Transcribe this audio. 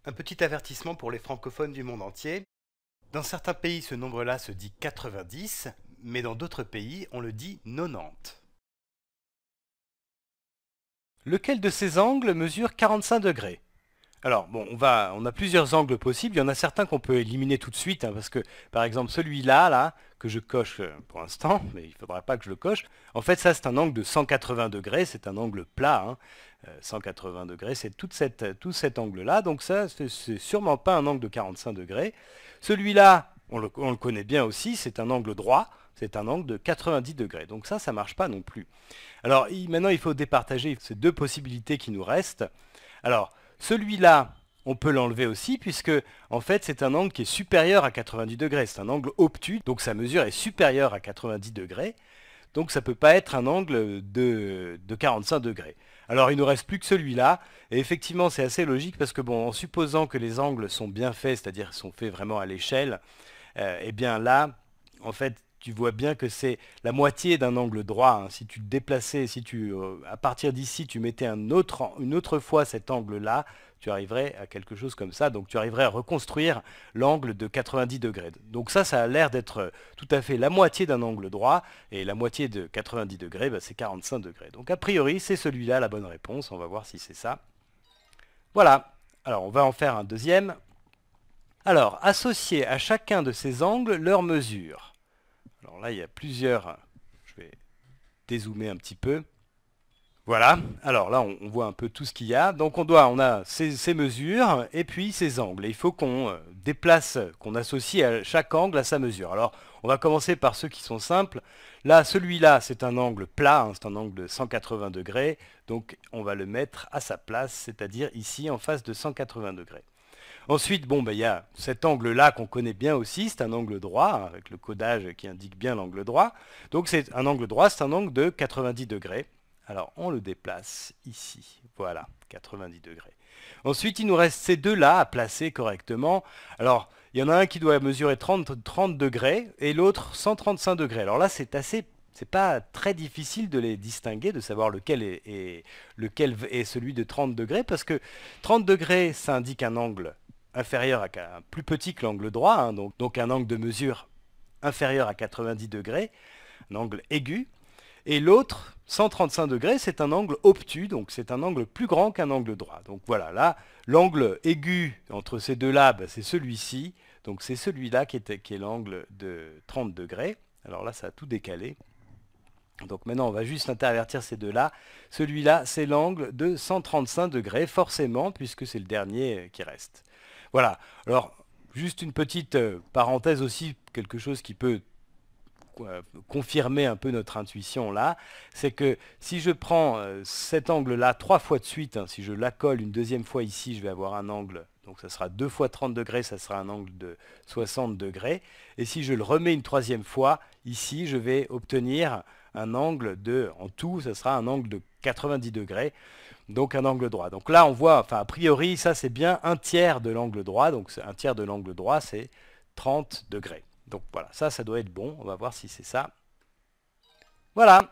Un petit avertissement pour les francophones du monde entier. Dans certains pays, ce nombre-là se dit 90, mais dans d'autres pays, on le dit 90. Lequel de ces angles mesure 45 degrés? Alors, bon, on a plusieurs angles possibles. Il y en a certains qu'on peut éliminer tout de suite, hein, parce que, par exemple, celui-là, là, que je coche pour l'instant, mais il ne faudra pas que je le coche. En fait, ça, c'est un angle de 180 degrés. C'est un angle plat, hein. 180 degrés, c'est tout cet angle-là. Donc ça, c'est sûrement pas un angle de 45 degrés. Celui-là, on le connaît bien aussi, c'est un angle droit. C'est un angle de 90 degrés. Donc ça marche pas non plus. Alors, maintenant, il faut départager ces deux possibilités qui nous restent. Alors, celui-là, on peut l'enlever aussi, puisque en fait c'est un angle qui est supérieur à 90 degrés. C'est un angle obtus, donc sa mesure est supérieure à 90 degrés. Donc ça ne peut pas être un angle de 45 degrés. Alors il ne nous reste plus que celui-là. Et effectivement c'est assez logique parce que bon, en supposant que les angles sont bien faits, c'est-à-dire sont faits vraiment à l'échelle, eh bien là, en fait, tu vois bien que c'est la moitié d'un angle droit, hein. Si tu te déplaçais, à partir d'ici, tu mettais une autre fois cet angle-là, tu arriverais à quelque chose comme ça. Donc tu arriverais à reconstruire l'angle de 90 degrés. Donc ça a l'air d'être tout à fait la moitié d'un angle droit. Et la moitié de 90 degrés, bah, c'est 45 degrés. Donc a priori, c'est celui-là la bonne réponse. On va voir si c'est ça. Voilà. Alors on va en faire un deuxième. Alors, associer à chacun de ces angles leur mesure. Alors là, il y a plusieurs. Je vais dézoomer un petit peu. Voilà. Alors là, on voit un peu tout ce qu'il y a. Donc on a ces mesures et puis ces angles. Et il faut qu'on déplace, qu'on associe à chaque angle à sa mesure. Alors, on va commencer par ceux qui sont simples. Là, celui-là, c'est un angle plat, hein, c'est un angle de 180 degrés. Donc, on va le mettre à sa place, c'est-à-dire ici, en face de 180 degrés. Ensuite, bon, il y a cet angle-là qu'on connaît bien aussi, c'est un angle droit, hein, avec le codage qui indique bien l'angle droit. Donc c'est un angle droit, c'est un angle de 90 degrés. Alors on le déplace ici, voilà, 90 degrés. Ensuite, il nous reste ces deux-là à placer correctement. Alors, il y en a un qui doit mesurer 30 degrés et l'autre 135 degrés. Alors là, c'est pas très difficile de les distinguer, de savoir lequel est celui de 30 degrés, parce que 30 degrés, ça indique un angle inférieur à plus petit que l'angle droit, hein, donc un angle de mesure inférieur à 90 degrés, un angle aigu. Et l'autre, 135 degrés, c'est un angle obtus, donc c'est un angle plus grand qu'un angle droit. Donc voilà, là, l'angle aigu entre ces deux-là, c'est celui-ci. Donc c'est celui-là qui est l'angle de 30 degrés. Alors là, ça a tout décalé. Donc maintenant, on va juste intervertir ces deux-là. Celui-là, c'est l'angle de 135 degrés, forcément, puisque c'est le dernier qui reste. Voilà. Alors, juste une petite parenthèse aussi, quelque chose qui peut confirmer un peu notre intuition là, c'est que si je prends cet angle-là 3 fois de suite, hein, si je la colle une deuxième fois ici, je vais avoir un angle, donc ça sera 2 fois 30 degrés, ça sera un angle de 60 degrés. Et si je le remets une troisième fois, ici, je vais obtenir un angle en tout, ça sera un angle de 90 degrés. Donc un angle droit. Donc là, on voit, enfin a priori, ça c'est bien un tiers de l'angle droit. Donc un tiers de l'angle droit, c'est 30 degrés. Donc voilà, ça doit être bon. On va voir si c'est ça. Voilà.